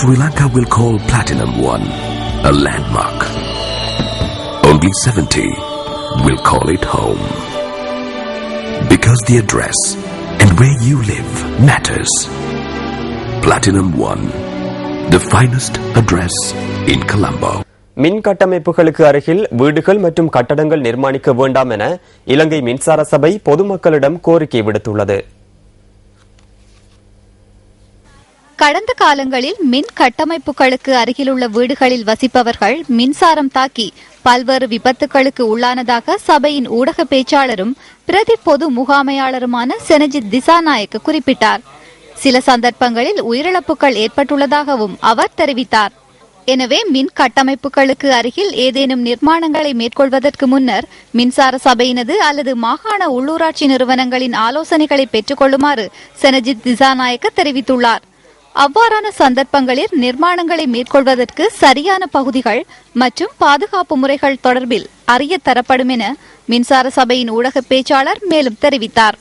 Sri Lanka will call Platinum 1 a landmark. Only 70 will call it home. Because the address and where you live matters. Platinum 1, the finest address in Colombo. மின் கட்டமைப்புகளுக்கு அருகில் வீடுகள் மற்றும் கட்டடங்கள் நிர்மாணிக்க வேண்டாம் என இலங்கை மின்சார சபை பொதுமக்களிடம் கோரிக்கை விடுத்துள்ளது. கடந்த காலங்களில் மின் கட்டமைப்புகளுக்கு அருகிலுள்ள வீடுகளில் வசிப்பவர்கள் மின்சாரம் தாக்கி பல்வேறு விபத்துகளுக்கு உள்ளானதாக சபையின் ஊடக பேச்சாளரும் பிரதி பொது முகாமையாளருமான செனஜித் திசாநாயக்க குறிப்பிட்டார். சில சந்தர்ப்பங்களில் உயிரிழப்புகள் ஏற்பட்டுள்ளதாகவும் அவர் தெரிவித்தார். எனவே மின் கட்டமைப்புகளுக்கு அருகில் ஏதேனும் நிர்மாணங்களை மேற்கொள்வதற்கு முன்னர் மின்சார சபையினது அல்லது மாகாண உள்ளூராட்சி நிறுவனங்களின் ஆலோசனைகளை பெற்றுக் கொள்ளுமாறு செனஜித் திசாநாயக்க தெரிவித்துள்ளார். அவ்வாறான சந்தர்ப்பங்களில் நிர்மாணங்களை மேற்கொள்வதற்கு சரியான பகுதிகள் மற்றும் பாதுகாப்பு முறைகள் தொடர்பில் அறிய தரப்படும் என மின்சார சபையின் ஊடக பேச்சாளர் மேலும் தெரிவித்தார்.